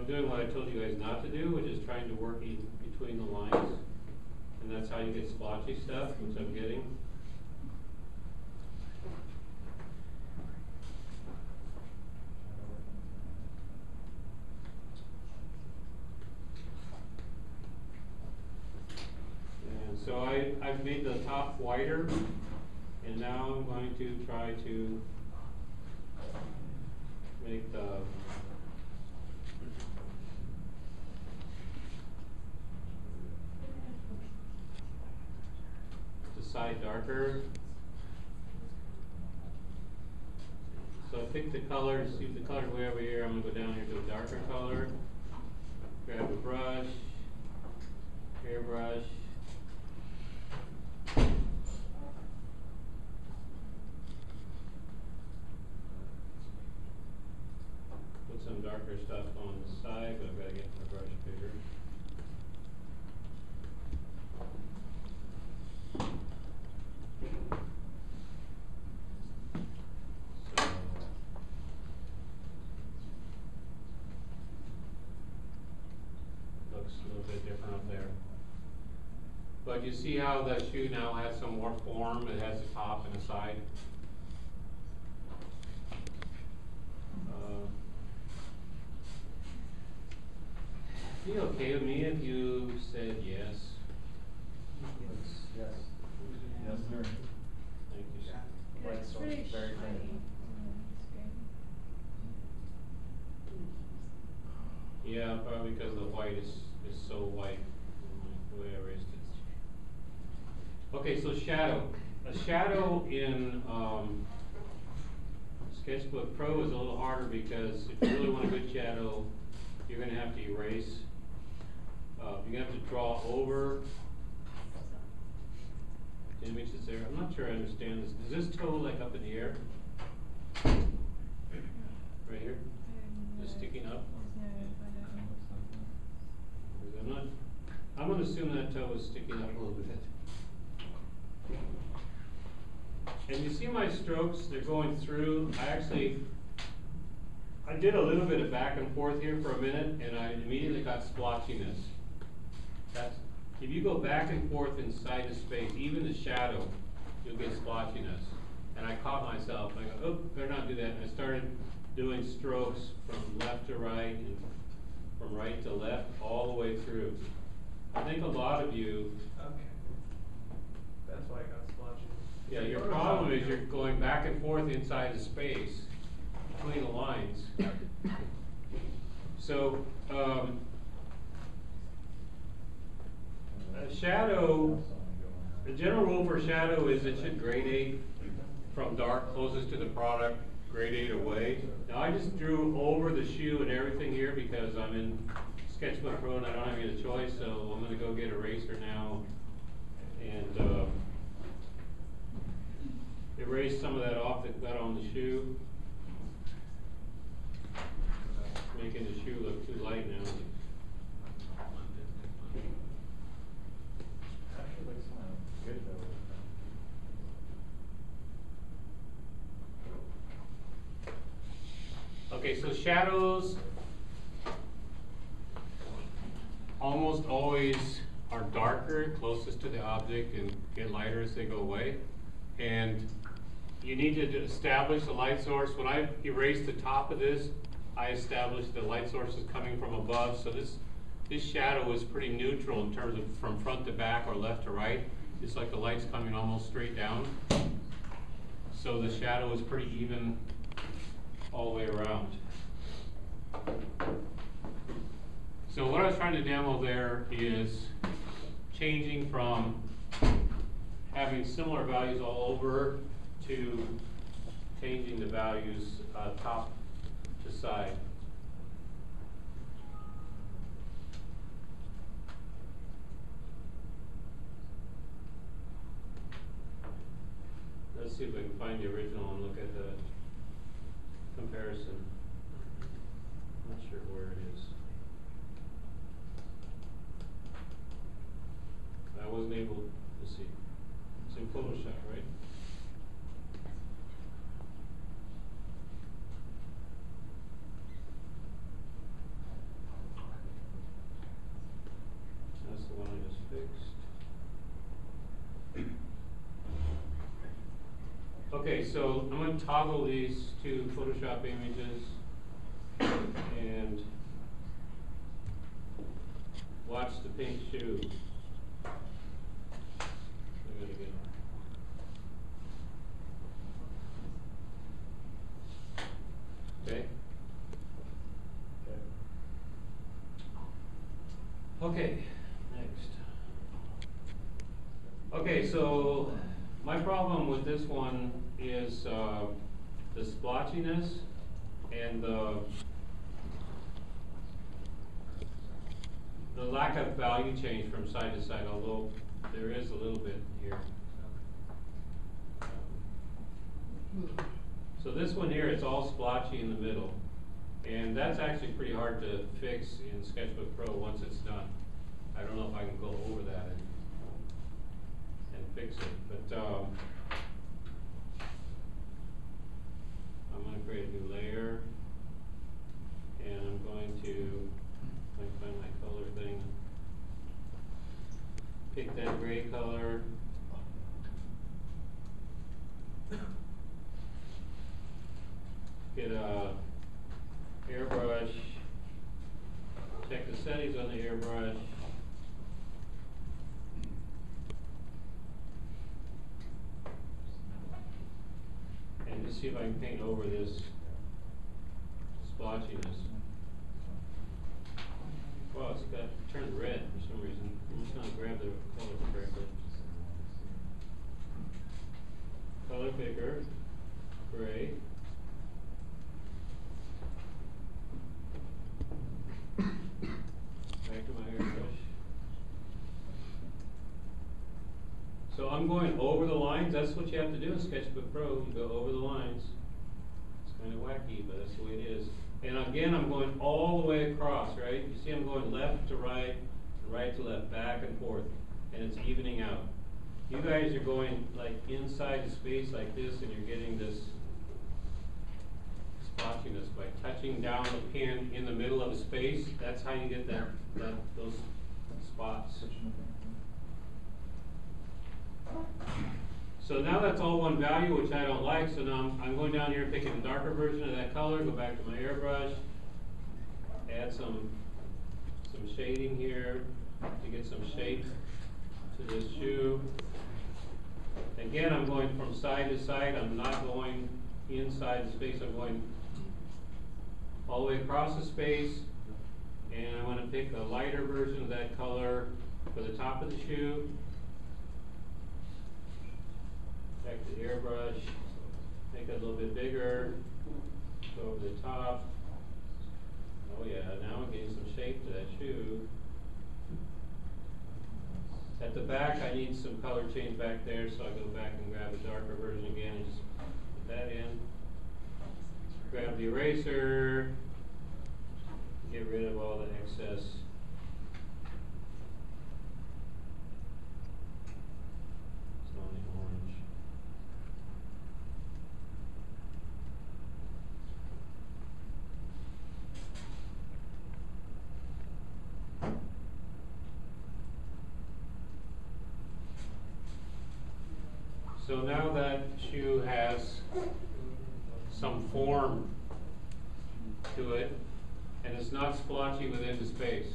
I'm doing what I told you guys not to do, which is trying to work in between the lines. And that's how you get splotchy stuff, which I'm getting. And so I've made the top whiter, and now I'm going to try to make the side darker. So I pick the colors, see the color's way over here. I'm going to go down here to a darker color. Grab a brush, hairbrush. Put some darker stuff on the side, but I've got to get my brush bigger. But you see how the shoe now has some more form. It has a top and a side. Be okay with me if you said yes? Yes. Yes, sir. Thank you, sir. Yeah, it's really shiny. Yeah, probably because the white is so white, the way I erased it. Okay, so shadow. A shadow in Sketchbook Pro is a little harder because if you really want a good shadow, you're going to have to erase. You're going to have to draw over the image that's there. I'm not sure I understand this. Is this toe like up in the air? Right here? Just sticking up? I'm going to assume that toe is sticking up a little bit. And you see my strokes, they're going through. I did a little bit of back and forth here for a minute, and I immediately got splotchiness. If you go back and forth inside the space, even the shadow, you'll get splotchiness. And I caught myself, and I go, oh, better not do that. And I started doing strokes from left to right, and from right to left, all the way through. I think a lot of you. Okay. That's why I got splotchy. Yeah, your problem is you're going back and forth inside the space between the lines. So, a shadow, the general rule for shadow is it should gradate from dark closest to the product, gradate away. Now I just drew over the shoe and everything here because I'm in Sketchbook Pro and I don't have any other choice, so I'm going to go get an eraser now and erase some of that off that got on the shoe, making the shoe look too light now. Actually looks good though. Okay, so shadows almost always are darker, closest to the object, and get lighter as they go away. And you need to establish the light source. When I erased the top of this, I established the light source is coming from above. So this shadow is pretty neutral in terms of from front to back or left to right. It's like the light's coming almost straight down. So the shadow is pretty even all the way around. So what I was trying to demo there is changing from having similar values all over to changing the values top to side. Let's see if I can find the original and look at the comparison. I'm not sure where it is. I wasn't able to see. It's in Photoshop, right? Okay, so I'm gonna toggle these two Photoshop images and watch the pink shoe. I'm gonna get okay. Okay, next. Okay, so my problem with this one is the splotchiness and the lack of value change from side to side, although there is a little bit here. So this one here, it's all splotchy in the middle. And that's actually pretty hard to fix in Sketchbook Pro once it's done. I don't know if I can go over that and fix it, but I'm going to create a new layer, and I'm going to find my color thing. Pick that gray color. Get a airbrush. Check the settings on the airbrush. And just see if I can paint over this splotchiness. Well, it's got turned red for some reason. I'm just going to grab the color correctly. Color picker, gray. Back to my airbrush. So I'm going over the lines. That's what you have to do in Sketchbook Pro. You go over the lines. It's kind of wacky, but that's the way it is. And again, I'm going all the way across, right? You see I'm going left to right to left, back and forth, and it's evening out. You guys are going like inside the space like this, and you're getting this splotchiness by touching down the pin in the middle of the space. That's how you get those spots. So now that's all one value, which I don't like. So now I'm going down here, picking a darker version of that color, go back to my airbrush, add some shading here to get some shape to this shoe. Again, I'm going from side to side. I'm not going inside the space. I'm going all the way across the space, and I want to pick a lighter version of that color for the top of the shoe. Back to the airbrush, make it a little bit bigger, go over the top. Oh yeah, now I'm getting some shape to that shoe. At the back, I need some color change back there, so I go back and grab a darker version again and just put that in. Grab the eraser, get rid of all the excess. It's only orange. So now that shoe has some form to it, and it's not splotchy within the space.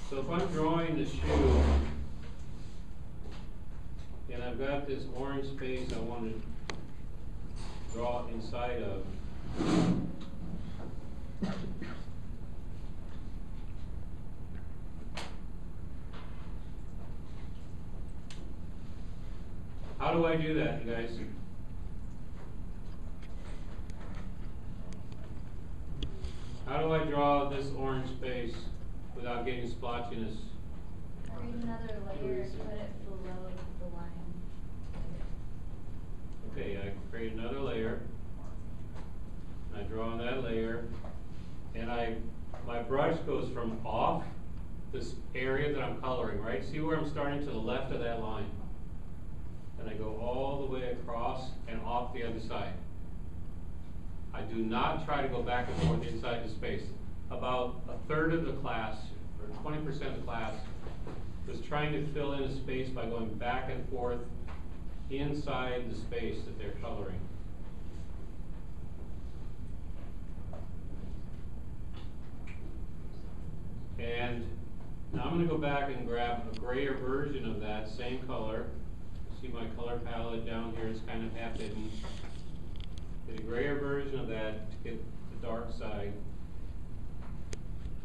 So if I'm drawing the shoe, and I've got this orange space I want to draw inside of, how do I do that, you guys? How do I draw this orange space without getting splotchiness? Create another layer and put it below the line. Okay, I create another layer. I draw on that layer. and my brush goes from off this area that I'm coloring, right? See where I'm starting to the left of that line? And I go all the way across and off the other side. I do not try to go back and forth inside the space. About a third of the class, or 20% of the class, was trying to fill in a space by going back and forth inside the space that they're coloring. And now I'm going to go back and grab a grayer version of that same color. See my color palette down here, it's kind of half hidden. Get a grayer version of that to get the dark side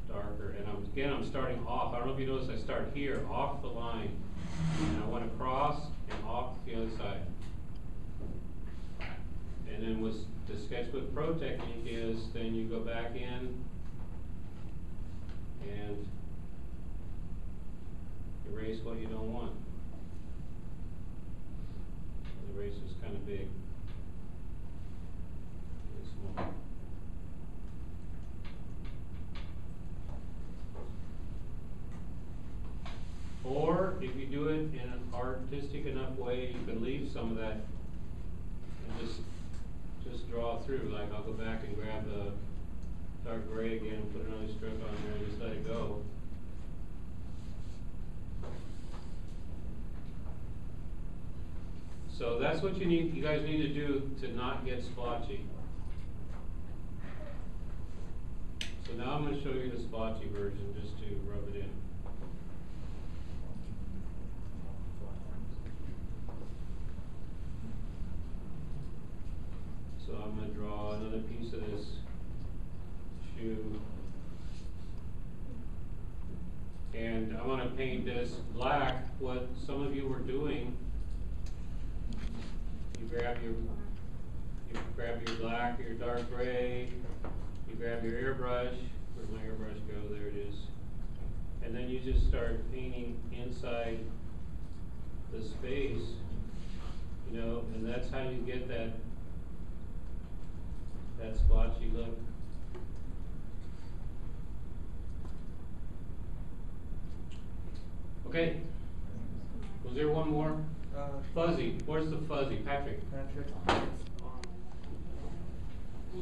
darker. And again, I'm starting off. I don't know if you notice, I start here, off the line. And I went across and off the other side. And then with the Sketchbook Pro technique is, then you go back in and erase what you don't want. The eraser is kind of big. Really small. Or if you do it in an artistic enough way, you can leave some of that and just draw through. Like I'll go back and grab the dark gray again and put another stroke on there and just let it go. So that's what you guys need to do to not get splotchy. So now I'm going to show you the splotchy version just to rub it in. So I'm going to draw another piece of this shoe. And I'm going to paint this black. What some of you were doing, you grab your black, your dark gray, you grab your airbrush. Where'd my airbrush go? There it is. And then you just start painting inside the space, you know, and that's how you get that splotchy look. Okay. Was there one more? Fuzzy. Where's the fuzzy? Patrick.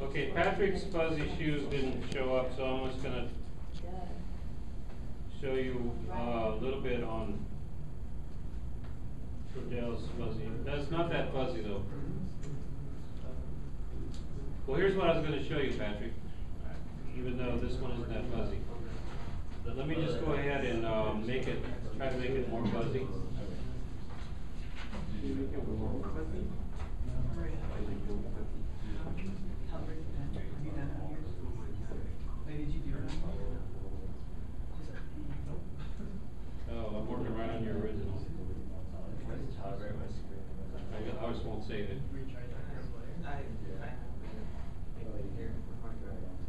Okay, Patrick's fuzzy shoes didn't show up, so I'm just gonna show you a little bit on Cordell's fuzzy. That's not that fuzzy though. Well, here's what I was going to show you, Patrick, even though this one isn't that fuzzy. But let me just go ahead and try to make it more fuzzy. Oh, I'm working right on your original. I just won't save it.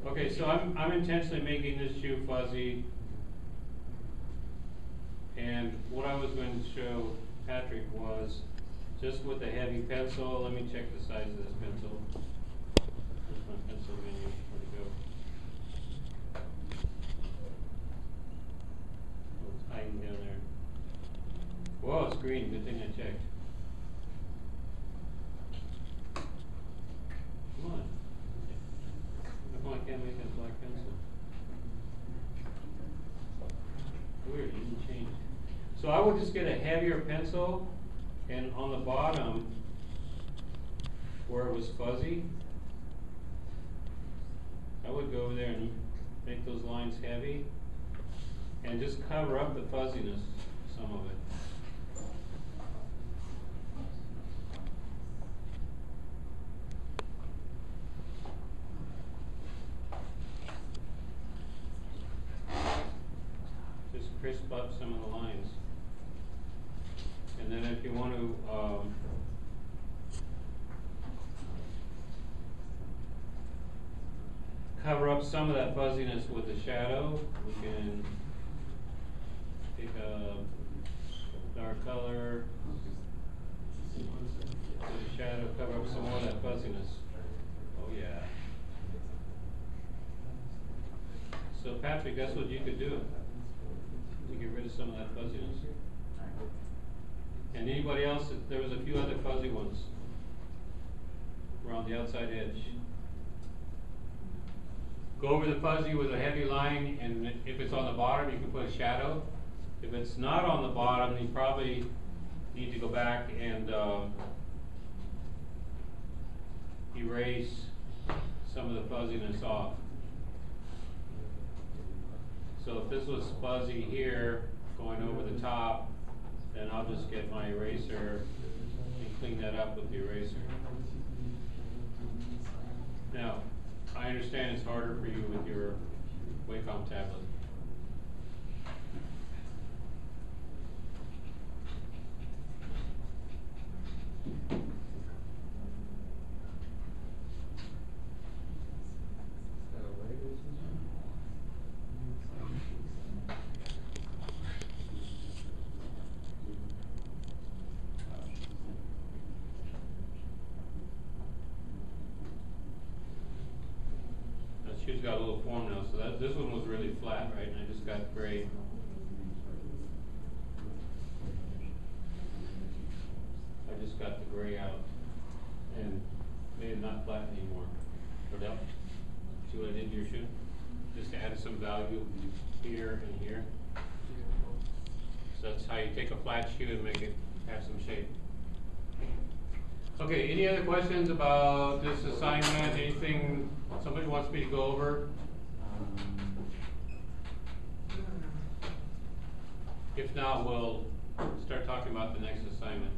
Okay, so I'm intentionally making this shoe fuzzy, and what I was going to show Patrick was just with a heavy pencil. Let me check the size of this pencil. Where's my pencil menu? Where'd it go? Oh, it's hiding down there. Whoa, it's green. Good thing I checked. Come on. How come I can't make a black pencil? Weird, it didn't change. So I would just get a heavier pencil, and on the bottom, where it was fuzzy, I would go over there and make those lines heavy, and just cover up the fuzziness, some of it. Crisp up some of the lines. And then if you want to cover up some of that fuzziness with a shadow, we can pick a dark color, put a shadow, cover up some more of that fuzziness. Oh yeah. Patrick, that's what you could do, to get rid of some of that fuzziness. And anybody else, there was a few other fuzzy ones around the outside edge. Go over the fuzzy with a heavy line, and if it's on the bottom, you can put a shadow. If it's not on the bottom, you probably need to go back and erase some of the fuzziness off. So if this was fuzzy here, going over the top, then I'll just get my eraser and clean that up with the eraser. Now, I understand it's harder for you with your Wacom tablet. She's got a little form now, so that this one was really flat, right? And I just got gray. I just got the gray out and made it not flat anymore. Cordell, see what I did to your shoe? Just added some value here and here. So that's how you take a flat shoe and make it have some shape. Okay, any other questions about this assignment? Anything somebody wants me to go over? If not, we'll start talking about the next assignment.